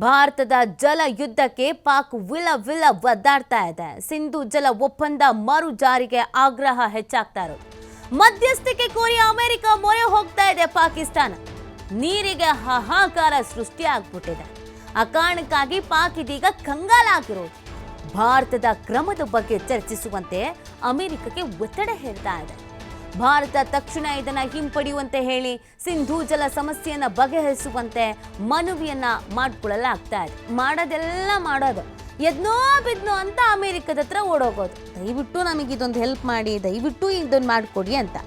ಭಾರತದ ಜಲ ಯುದ್ಧಕ್ಕೆ ಪಾಕ್ ವಿಲ ಒದ್ದಾಡ್ತಾ ಇದೆ. ಸಿಂಧು ಜಲ ಒಪ್ಪಂದ ಮರು ಜಾರಿಗೆ ಆಗ್ರಹ ಹೆಚ್ಚಾಗ್ತಾ ಇರೋದು. ಮಧ್ಯಸ್ಥಿಕೆ ಕೋರಿ ಅಮೆರಿಕ ಮೊರೆ ಹೋಗ್ತಾ ಇದೆ ಪಾಕಿಸ್ತಾನ. ನೀರಿಗೆ ಹಾಹಾಕಾರ ಸೃಷ್ಟಿಯಾಗ್ಬಿಟ್ಟಿದೆ. ಆ ಕಾರಣಕ್ಕಾಗಿ ಪಾಕ್ ಇದೀಗ ಕಂಗಾಲಾಗಿರೋದು. ಭಾರತದ ಕ್ರಮದ ಬಗ್ಗೆ ಚರ್ಚಿಸುವಂತೆ ಅಮೆರಿಕಕ್ಕೆ ಒತ್ತಡ ಹೇರ್ತಾ ಇದೆ. ಭಾರತ ತಕ್ಷಣ ಇದನ್ನ ಹಿಂಪಡೆಯುವಂತೆ ಹೇಳಿ ಸಿಂಧೂ ಜಲ ಸಮಸ್ಯೆಯನ್ನ ಬಗೆಹರಿಸುವಂತೆ ಮನವಿಯನ್ನ ಮಾಡಿಕೊಳ್ಳಲಾಗ್ತಾ ಇದೆ. ಮಾಡೋದು ಎದ್ನೋ ಬಿದ್ನೋ ಅಂತ ಅಮೆರಿಕದ ಹತ್ರ ಓಡೋಗೋದು. ದಯವಿಟ್ಟು ನಮಗೆ ಇದೊಂದು ಹೆಲ್ಪ್ ಮಾಡಿ, ದಯವಿಟ್ಟು ಇದೊಂದು ಮಾಡಿಕೊಡಿ ಅಂತ.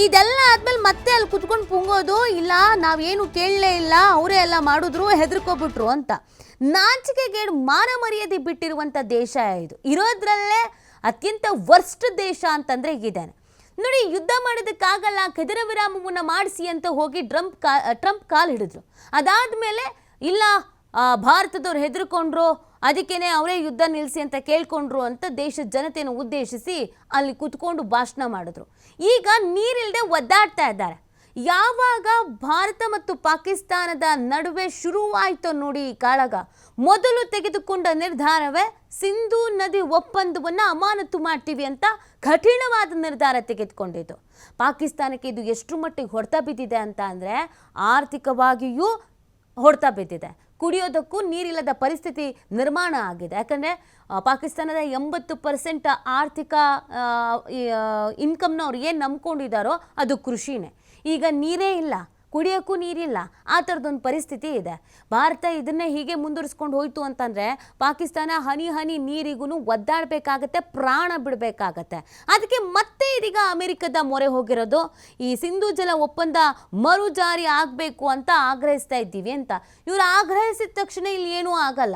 ಇದೆಲ್ಲ ಆದ್ಮೇಲೆ ಮತ್ತೆ ಅಲ್ಲಿ ಕುತ್ಕೊಂಡು ಪುಂಗೋದು, ಇಲ್ಲ ನಾವೇನು ಕೇಳಲೇ ಇಲ್ಲ, ಅವರೇ ಎಲ್ಲ ಮಾಡಿದ್ರು, ಹೆದರ್ಕೊಬಿಟ್ರು ಅಂತ. ನಾಚಿಕೆಗೇಡು ಮಾನ ಮರ್ಯಾದೆ ಬಿಟ್ಟಿರುವಂಥ ದೇಶ ಇದು. ಇರೋದ್ರಲ್ಲೇ ಅತ್ಯಂತ ವರ್ಸ್ಟ್ ದೇಶ ಅಂತಂದ್ರೆ ಇದೇನೆ ನೋಡಿ. ಯುದ್ಧ ಮಾಡೋದಕ್ಕಾಗಲ್ಲ, ಕದನ ವಿರಾಮವನ್ನು ಮಾಡಿಸಿ ಅಂತ ಹೋಗಿ ಟ್ರಂಪ್ ಕಾಲು ಹಿಡಿದ್ರು. ಅದಾದಮೇಲೆ ಇಲ್ಲ ಭಾರತದವ್ರು ಹೆದರ್ಕೊಂಡ್ರು, ಅದಕ್ಕೇನೆ ಅವರೇ ಯುದ್ಧ ನಿಲ್ಲಿಸಿ ಅಂತ ಕೇಳ್ಕೊಂಡ್ರು ಅಂತ ದೇಶದ ಜನತೆಯನ್ನು ಉದ್ದೇಶಿಸಿ ಅಲ್ಲಿ ಕುತ್ಕೊಂಡು ಭಾಷಣ ಮಾಡಿದ್ರು. ಈಗ ನೀರಿಲ್ಲದೆ ಒದ್ದಾಡ್ತಾ ಇದ್ದಾರೆ. ಯಾವಾಗ ಭಾರತ ಮತ್ತು ಪಾಕಿಸ್ತಾನದ ನಡುವೆ ಶುರುವಾಯಿತೋ ನೋಡಿ ಈ ಕಾಳಗ, ಮೊದಲು ತೆಗೆದುಕೊಂಡ ನಿರ್ಧಾರವೇ ಸಿಂಧೂ ನದಿ ಒಪ್ಪಂದವನ್ನು ಅಮಾನತು ಮಾಡ್ತೀವಿ ಅಂತ ಕಠಿಣವಾದ ನಿರ್ಧಾರ ತೆಗೆದುಕೊಂಡಿದ್ದು. ಪಾಕಿಸ್ತಾನಕ್ಕೆ ಇದು ಎಷ್ಟು ಮಟ್ಟಿಗೆ ಹೊಡೆತ ಬಿದ್ದಿದೆ ಅಂತ ಅಂದರೆ, ಆರ್ಥಿಕವಾಗಿಯೂ ಹೊಡೆತ ಬಿದ್ದಿದೆ. ಕುಡಿಯೋದಕ್ಕೂ ನೀರಿಲ್ಲದ ಪರಿಸ್ಥಿತಿ ನಿರ್ಮಾಣ ಆಗಿದೆ. ಯಾಕಂದರೆ ಪಾಕಿಸ್ತಾನದ 80% ಆರ್ಥಿಕ ಇನ್ಕಮ್ನ ಅವ್ರು ಏನು ನಂಬ್ಕೊಂಡಿದ್ದಾರೋ ಅದು ಕೃಷಿನೇ. ಈಗ ನೀರೇ ಇಲ್ಲ, ಕುಡಿಯೋಕ್ಕೂ ನೀರಿಲ್ಲ, ಆ ಥರದೊಂದು ಪರಿಸ್ಥಿತಿ ಇದೆ. ಭಾರತ ಇದನ್ನೇ ಹೀಗೆ ಮುಂದುವರಿಸ್ಕೊಂಡು ಹೋಯಿತು ಅಂತಂದರೆ ಪಾಕಿಸ್ತಾನ ಹನಿ ಹನಿ ನೀರಿಗೂ ಒದ್ದಾಡಬೇಕಾಗತ್ತೆ, ಪ್ರಾಣ ಬಿಡಬೇಕಾಗತ್ತೆ. ಅದಕ್ಕೆ ಮತ್ತೆ ಇದೀಗ ಅಮೆರಿಕದ ಮೊರೆ ಹೋಗಿರೋದು. ಈ ಸಿಂಧೂ ಜಲ ಒಪ್ಪಂದ ಮರು ಜಾರಿ ಆಗಬೇಕು ಅಂತ ಆಗ್ರಹಿಸ್ತಾ ಇದ್ದೀವಿ ಅಂತ. ಇವರು ಆಗ್ರಹಿಸಿದ ತಕ್ಷಣ ಇಲ್ಲಿ ಏನೂ ಆಗಲ್ಲ,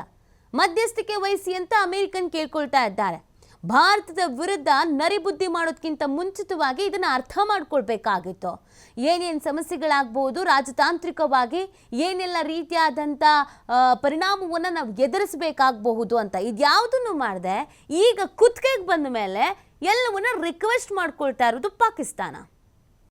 ಮಧ್ಯಸ್ಥಿಕೆ ವಹಿಸಿ ಅಂತ ಅಮೆರಿಕನ್ ಕೇಳ್ಕೊಳ್ತಾ ಇದ್ದಾರೆ. ಭಾರತದ ವಿರುದ್ಧ ನರಿಬುದ್ಧಿ ಮಾಡೋದಕ್ಕಿಂತ ಮುಂಚಿತವಾಗಿ ಇದನ್ನು ಅರ್ಥ ಮಾಡ್ಕೊಳ್ಬೇಕಾಗಿತ್ತು. ಏನೇನು ಸಮಸ್ಯೆಗಳಾಗ್ಬೋದು, ರಾಜತಾಂತ್ರಿಕವಾಗಿ ಏನೆಲ್ಲ ರೀತಿಯಾದಂಥ ಪರಿಣಾಮವನ್ನು ನಾವು ಎದುರಿಸಬೇಕಾಗಬಹುದು ಅಂತ. ಇದ್ಯಾವುದನ್ನು ಮಾಡದೆ ಈಗ ಕುತ್ತಿಗೆಗೆ ಬಂದ ಮೇಲೆ ಎಲ್ಲವನ್ನ ರಿಕ್ವೆಸ್ಟ್ ಮಾಡ್ಕೊಳ್ತಾ ಇರೋದು ಪಾಕಿಸ್ತಾನ.